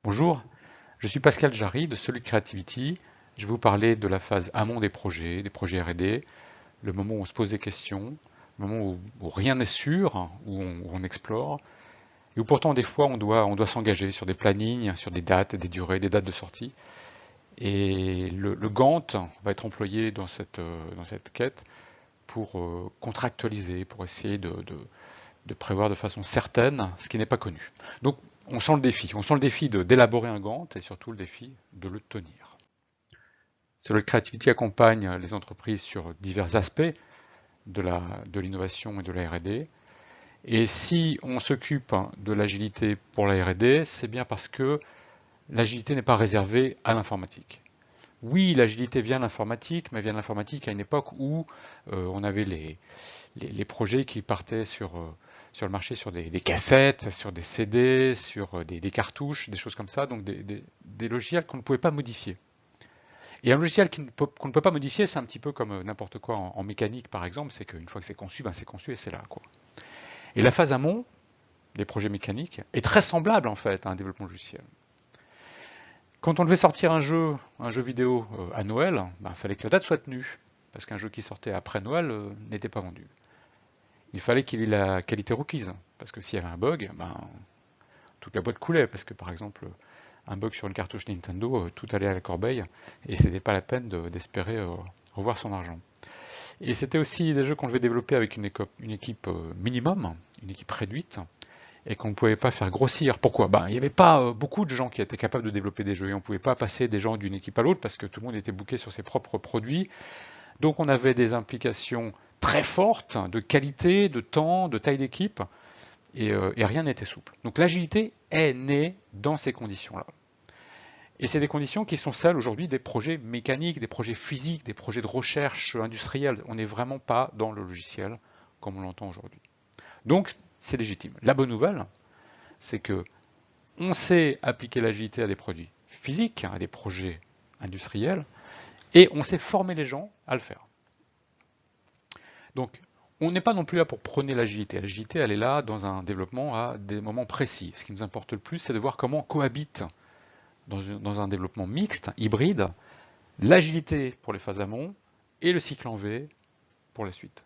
Bonjour, je suis Pascal Jarry de Solid Creativity. Je vais vous parler de la phase amont des projets R&D, le moment où on se pose des questions, le moment où rien n'est sûr, où on explore, et où pourtant des fois on doit s'engager sur des plannings, sur des dates, des durées, des dates de sortie. Et le Gantt va être employé dans cette quête pour contractualiser, pour essayer de prévoir de façon certaine ce qui n'est pas connu. Donc on sent le défi d'élaborer un Gantt et surtout le défi de le tenir. Solid Creativity accompagne les entreprises sur divers aspects de l'innovation et de la R&D. Et si on s'occupe de l'agilité pour la R&D, c'est bien parce que l'agilité n'est pas réservée à l'informatique. Oui, l'agilité vient de l'informatique, mais vient de l'informatique à une époque où on avait les projets qui partaient sur le marché sur des cassettes, sur des CD, sur des cartouches, des choses comme ça, donc des logiciels qu'on ne pouvait pas modifier. Et un logiciel qu'on ne peut pas modifier, c'est un petit peu comme n'importe quoi en mécanique par exemple, c'est qu'une fois que c'est conçu, ben c'est conçu et c'est là, quoi. Et la phase amont des projets mécaniques est très semblable en fait à un développement logiciel. Quand on devait sortir un jeu vidéo à Noël, ben, il fallait que la date soit tenue, parce qu'un jeu qui sortait après Noël n'était pas vendu. Il fallait qu'il ait la qualité requise, parce que s'il y avait un bug, ben, toute la boîte coulait, parce que par exemple, un bug sur une cartouche Nintendo, tout allait à la corbeille, et c'était pas la peine d'espérer revoir son argent. Et c'était aussi des jeux qu'on devait développer avec une équipe minimum, une équipe réduite, et qu'on ne pouvait pas faire grossir. Pourquoi? Ben, il n'y avait pas beaucoup de gens qui étaient capables de développer des jeux, et on ne pouvait pas passer des gens d'une équipe à l'autre, parce que tout le monde était booké sur ses propres produits. Donc on avait des implications très fortes de qualité, de temps, de taille d'équipe, et rien n'était souple. Donc l'agilité est née dans ces conditions-là. Et c'est des conditions qui sont celles aujourd'hui des projets mécaniques, des projets physiques, des projets de recherche industrielle. On n'est vraiment pas dans le logiciel comme on l'entend aujourd'hui. Donc c'est légitime. La bonne nouvelle, c'est que on sait appliquer l'agilité à des produits physiques, à des projets industriels, et on sait former les gens à le faire. Donc on n'est pas non plus là pour prôner l'agilité. L'agilité, elle est là dans un développement à des moments précis. Ce qui nous importe le plus, c'est de voir comment cohabitent dans un développement mixte, hybride, l'agilité pour les phases amont et le cycle en V pour la suite.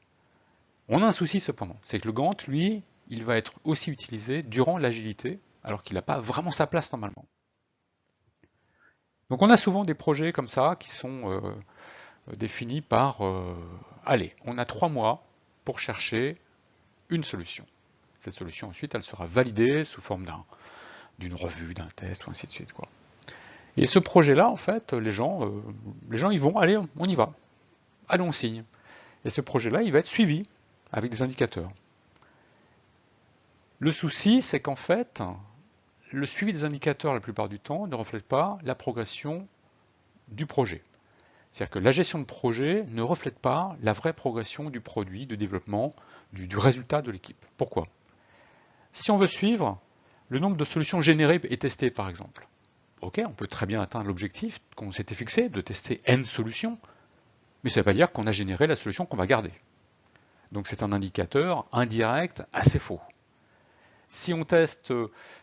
On a un souci cependant, c'est que le Gantt, lui, il va être aussi utilisé durant l'agilité, alors qu'il n'a pas vraiment sa place normalement. Donc on a souvent des projets comme ça qui sont définis par, allez, on a 3 mois pour chercher une solution. Cette solution ensuite, elle sera validée sous forme d'une revue, d'un test, ou ainsi de suite, quoi. Et ce projet-là, en fait, les gens ils vont, allez, on y va, allez, on signe. Et ce projet-là, il va être suivi avec des indicateurs. Le souci, c'est qu'en fait, le suivi des indicateurs, la plupart du temps, ne reflète pas la progression du projet. C'est-à-dire que la gestion de projet ne reflète pas la vraie progression du produit, du développement, du résultat de l'équipe. Pourquoi? Si on veut suivre le nombre de solutions générées et testées, par exemple, ok, on peut très bien atteindre l'objectif qu'on s'était fixé de tester N solutions, mais ça ne veut pas dire qu'on a généré la solution qu'on va garder. Donc c'est un indicateur indirect assez faux. Si on teste,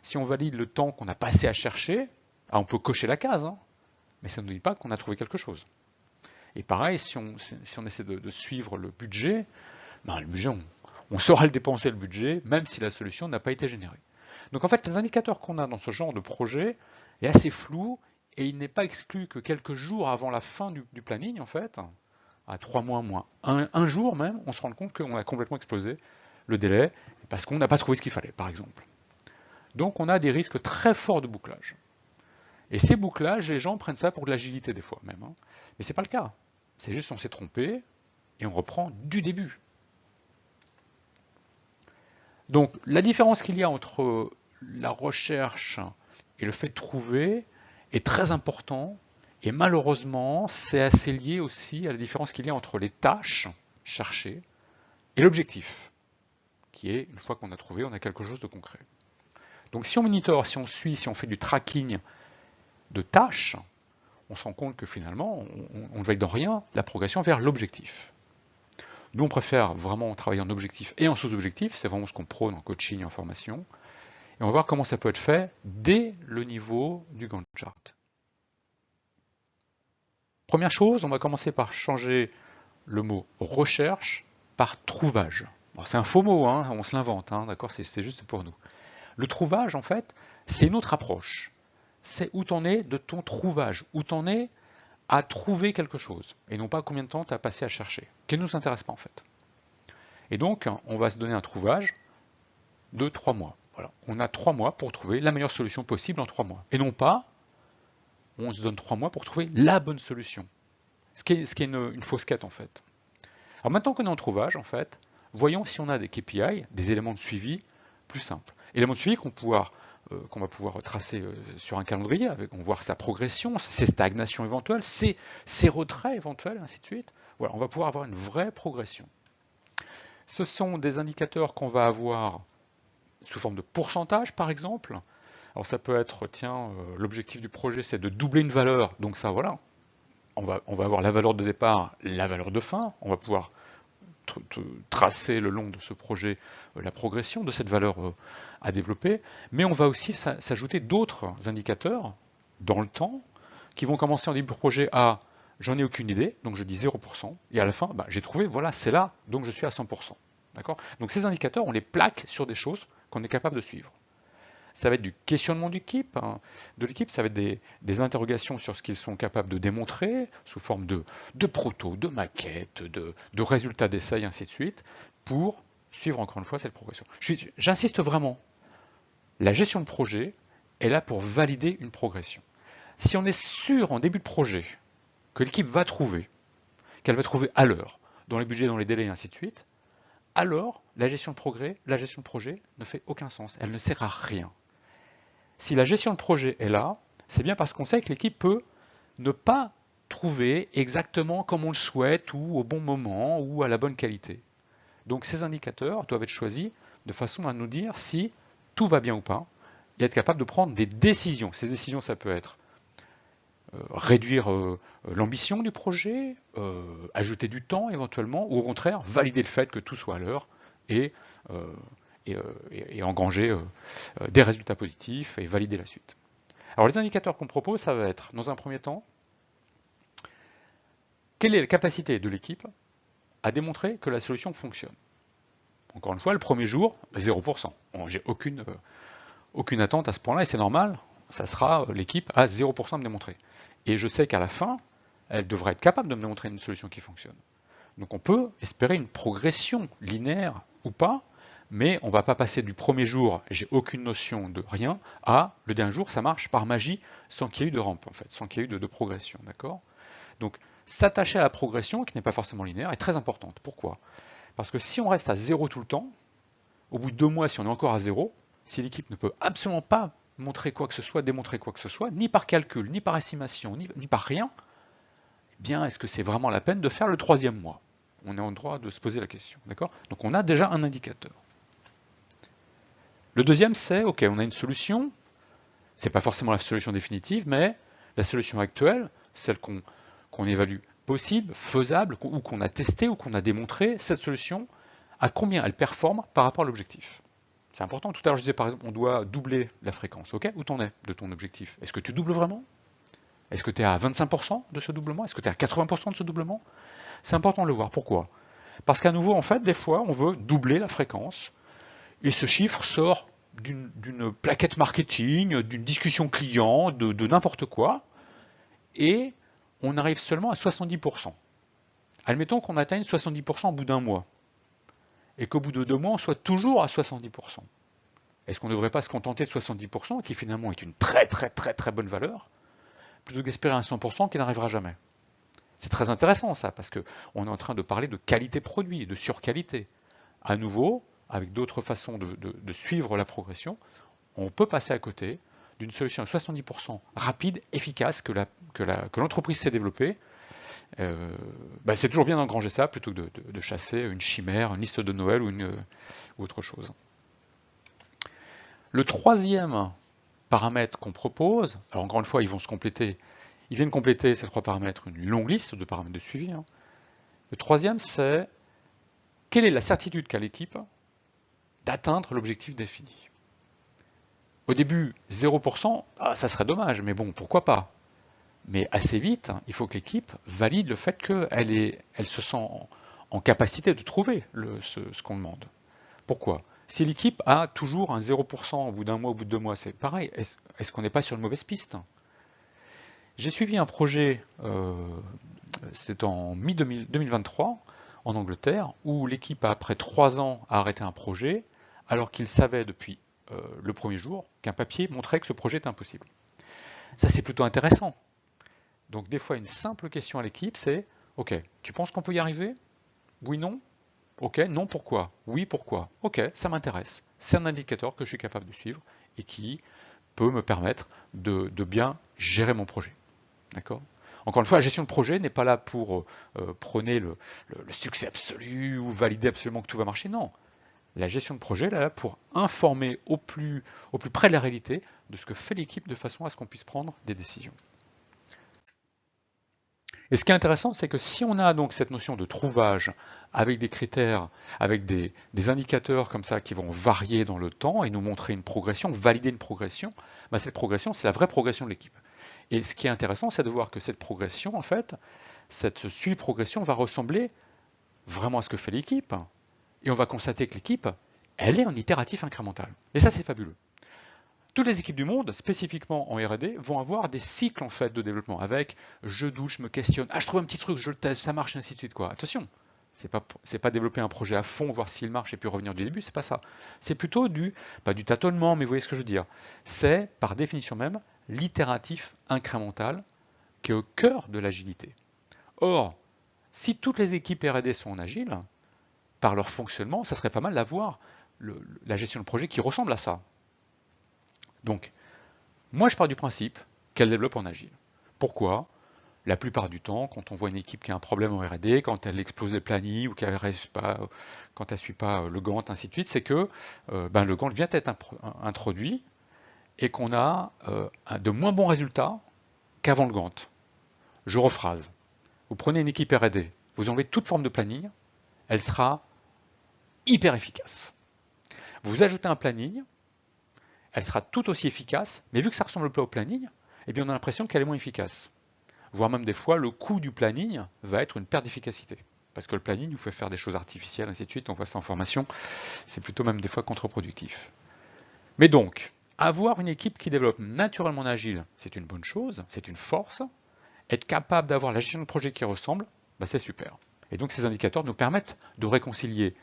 si on valide le temps qu'on a passé à chercher, on peut cocher la case, hein, mais ça ne nous dit pas qu'on a trouvé quelque chose. Et pareil, si on essaie de suivre le budget, ben, le budget, on saura le dépenser le budget, même si la solution n'a pas été générée. Donc en fait, les indicateurs qu'on a dans ce genre de projet est assez flou, et il n'est pas exclu que quelques jours avant la fin du planning, en fait, à 3 mois moins un jour même, on se rend compte qu'on a complètement explosé le délai, parce qu'on n'a pas trouvé ce qu'il fallait, par exemple. Donc on a des risques très forts de bouclage. Et ces bouclages, les gens prennent ça pour de l'agilité des fois même, hein. Mais c'est pas le cas. C'est juste on s'est trompé et on reprend du début. Donc la différence qu'il y a entre la recherche et le fait de trouver est très important, et malheureusement c'est assez lié aussi à la différence qu'il y a entre les tâches cherchées et l'objectif, qui est, une fois qu'on a trouvé, on a quelque chose de concret. Donc si on monitore, si on suit, si on fait du tracking de tâches, on se rend compte que finalement, on ne veille dans rien la progression vers l'objectif. Nous, on préfère vraiment travailler en objectif et en sous-objectif, c'est vraiment ce qu'on prône en coaching et en formation. Et on va voir comment ça peut être fait dès le niveau du Gantt chart. Première chose, on va commencer par changer le mot recherche par trouvage. Bon, c'est un faux mot, hein, on se l'invente, hein, d'accord, c'est juste pour nous. Le trouvage, en fait, c'est une autre approche. C'est où t'en es de ton trouvage, où t'en es à trouver quelque chose, et non pas combien de temps tu as passé à chercher, qui ne nous intéresse pas en fait. Et donc, on va se donner un trouvage de 3 mois. Voilà. On a 3 mois pour trouver la meilleure solution possible en 3 mois. Et non pas, on se donne 3 mois pour trouver la bonne solution. Ce qui est une fausse quête en fait. Alors maintenant qu'on est en trouvage, en fait, voyons si on a des KPI, des éléments de suivi plus simples. Éléments de suivi qu'on va pouvoir tracer sur un calendrier, on va voir sa progression, ses stagnations éventuelles, ses retraits éventuels, ainsi de suite. Voilà, on va pouvoir avoir une vraie progression. Ce sont des indicateurs qu'on va avoir sous forme de pourcentage, par exemple. Alors ça peut être, tiens, l'objectif du projet, c'est de doubler une valeur, donc ça, voilà. On va avoir la valeur de départ, la valeur de fin. On va pouvoir tracer le long de ce projet la progression de cette valeur à développer, mais on va aussi s'ajouter d'autres indicateurs dans le temps qui vont commencer en début de projet à j'en ai aucune idée, donc je dis 0%, et à la fin, j'ai trouvé, voilà, c'est là, donc je suis à 100%. D'accord ? Donc ces indicateurs, on les plaque sur des choses qu'on est capable de suivre. Ça va être du questionnement d'équipe, ça va être des interrogations sur ce qu'ils sont capables de démontrer, sous forme de proto, de maquettes, de résultats d'essai, ainsi de suite, pour suivre encore une fois cette progression. J'insiste vraiment, la gestion de projet est là pour valider une progression. Si on est sûr en début de projet que l'équipe va trouver, qu'elle va trouver à l'heure, dans les budgets, dans les délais, et ainsi de suite, alors la gestion de projet ne fait aucun sens, elle ne sert à rien. Si la gestion de projet est là, c'est bien parce qu'on sait que l'équipe peut ne pas trouver exactement comme on le souhaite ou au bon moment ou à la bonne qualité. Donc ces indicateurs doivent être choisis de façon à nous dire si tout va bien ou pas et être capable de prendre des décisions. Ces décisions, ça peut être réduire l'ambition du projet, ajouter du temps éventuellement, ou au contraire valider le fait que tout soit à l'heure et engranger des résultats positifs et valider la suite. Alors les indicateurs qu'on propose, ça va être, dans un premier temps, quelle est la capacité de l'équipe à démontrer que la solution fonctionne. Encore une fois, le premier jour, 0%. J'ai aucune attente à ce point-là, et c'est normal, ça sera l'équipe à 0% de me démontrer. Et je sais qu'à la fin, elle devrait être capable de me démontrer une solution qui fonctionne. Donc on peut espérer une progression linéaire ou pas, mais on ne va pas passer du premier jour, j'ai aucune notion de rien, à le dernier jour, ça marche par magie, sans qu'il y ait eu de rampe, en fait, sans qu'il y ait eu de progression, d'accord ? Donc, s'attacher à la progression, qui n'est pas forcément linéaire, est très importante. Pourquoi ? Parce que si on reste à 0 tout le temps, au bout de 2 mois, si on est encore à 0, si l'équipe ne peut absolument pas montrer quoi que ce soit, démontrer quoi que ce soit, ni par calcul, ni par estimation, ni par rien, eh bien, est-ce que c'est vraiment la peine de faire le 3e mois ? On est en droit de se poser la question, d'accord ? Donc on a déjà un indicateur. Le deuxième, c'est, ok, on a une solution, c'est pas forcément la solution définitive, mais la solution actuelle, celle qu'on évalue possible, faisable, ou qu'on a testé, ou qu'on a démontré, cette solution, à combien elle performe par rapport à l'objectif. C'est important. Tout à l'heure, je disais par exemple, on doit doubler la fréquence. Ok ? Où t'en es de ton objectif ? Est-ce que tu doubles vraiment ? Est-ce que tu es à 25% de ce doublement ? Est-ce que tu es à 80% de ce doublement ? C'est important de le voir. Pourquoi ? Parce qu'à nouveau, en fait, des fois, on veut doubler la fréquence, et ce chiffre sort d'une plaquette marketing, d'une discussion client, de n'importe quoi, et on arrive seulement à 70%. Admettons qu'on atteigne 70% au bout d'un mois, et qu'au bout de 2 mois, on soit toujours à 70%. Est-ce qu'on ne devrait pas se contenter de 70%, qui finalement est une très très très très bonne valeur, plutôt qu'espérer un 100% qui n'arrivera jamais ? C'est très intéressant ça, parce qu'on est en train de parler de qualité produit, de surqualité. À nouveau, avec d'autres façons de suivre la progression, on peut passer à côté d'une solution à 70% rapide, efficace, que l'entreprise s'est développée. C'est toujours bien d'engranger ça plutôt que de chasser une chimère, une liste de Noël ou autre chose. Le troisième paramètre qu'on propose, alors encore une fois, ils viennent compléter ces 3 paramètres une longue liste de paramètres de suivi. Le troisième, c'est quelle est la certitude qu'a l'équipe d'atteindre l'objectif défini. Au début, 0%, ça serait dommage, mais bon, pourquoi pas? Mais assez vite, il faut que l'équipe valide le fait qu'elle se sent en capacité de trouver ce qu'on demande. Pourquoi? Si l'équipe a toujours un 0% au bout d'un mois, au bout de 2 mois, c'est pareil. Est-ce qu'on n'est pas sur une mauvaise piste? J'ai suivi un projet, c'est en mi-2023, en Angleterre, où l'équipe, après 3 ans, a arrêté un projet, alors qu'il savait depuis le premier jour qu'un papier montrait que ce projet était impossible. Ça, c'est plutôt intéressant. Donc, des fois, une simple question à l'équipe, c'est « Ok, tu penses qu'on peut y arriver? Oui, non? Ok, non, pourquoi? Oui, pourquoi? Ok, ça m'intéresse. C'est un indicateur que je suis capable de suivre et qui peut me permettre de bien gérer mon projet. » D'accord? Encore une fois, la gestion de projet n'est pas là pour prôner le succès absolu ou valider absolument que tout va marcher. Non. La gestion de projet est là pour informer au plus près de la réalité de ce que fait l'équipe de façon à ce qu'on puisse prendre des décisions. Et ce qui est intéressant, c'est que si on a donc cette notion de trouvage avec des critères, avec des indicateurs comme ça qui vont varier dans le temps et nous montrer une progression, valider une progression, bah cette progression, c'est la vraie progression de l'équipe. Et ce qui est intéressant, c'est de voir que cette progression, en fait, cette suivi-progression va ressembler vraiment à ce que fait l'équipe. Et on va constater que l'équipe, elle est en itératif incrémental. Et ça, c'est fabuleux. Toutes les équipes du monde, spécifiquement en R&D, vont avoir des cycles en fait de développement avec je doute, je me questionne, je trouve un petit truc, je le teste, ça marche, ainsi de suite quoi. Attention, c'est pas développer un projet à fond, voir s'il marche et puis revenir du début, c'est pas ça. C'est plutôt pas du tâtonnement, mais vous voyez ce que je veux dire. C'est par définition même l'itératif incrémental qui est au cœur de l'agilité. Or, si toutes les équipes R&D sont en agile, par leur fonctionnement, ça serait pas mal d'avoir la gestion de projet qui ressemble à ça. Donc, moi je pars du principe qu'elle développe en agile. Pourquoi? La plupart du temps, quand on voit une équipe qui a un problème en R&D, quand elle explose les plannings ou quand elle ne suit pas le Gantt, ainsi de suite, c'est que le Gantt vient d'être introduit et qu'on a de moins bons résultats qu'avant le Gantt. Je rephrase. Vous prenez une équipe R&D, vous enlevez toute forme de planning, elle sera hyper efficace. Vous ajoutez un planning, elle sera tout aussi efficace, mais vu que ça ressemble pas au planning, eh bien on a l'impression qu'elle est moins efficace. Voire même des fois, le coût du planning va être une perte d'efficacité. Parce que le planning nous fait faire des choses artificielles, ainsi de suite, on voit ça en formation, c'est plutôt même des fois contre-productif. Mais donc, avoir une équipe qui développe naturellement en agile, c'est une bonne chose, c'est une force. Être capable d'avoir la gestion de projet qui ressemble, c'est super. Et donc ces indicateurs nous permettent de réconcilier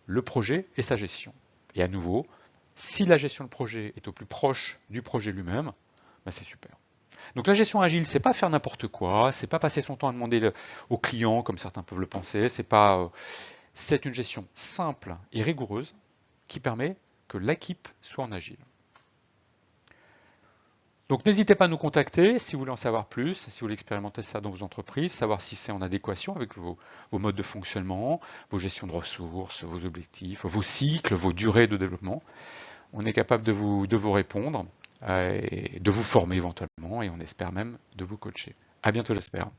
le projet et sa gestion. Et à nouveau, si la gestion de projet est au plus proche du projet lui-même, c'est super. Donc la gestion agile, c'est pas faire n'importe quoi, c'est pas passer son temps à demander au client comme certains peuvent le penser, c'est une gestion simple et rigoureuse qui permet que l'équipe soit en agile. Donc n'hésitez pas à nous contacter si vous voulez en savoir plus, si vous voulez expérimenter ça dans vos entreprises, savoir si c'est en adéquation avec vos modes de fonctionnement, vos gestions de ressources, vos objectifs, vos cycles, vos durées de développement. On est capable de vous répondre et de vous former éventuellement et on espère même de vous coacher. À bientôt, j'espère.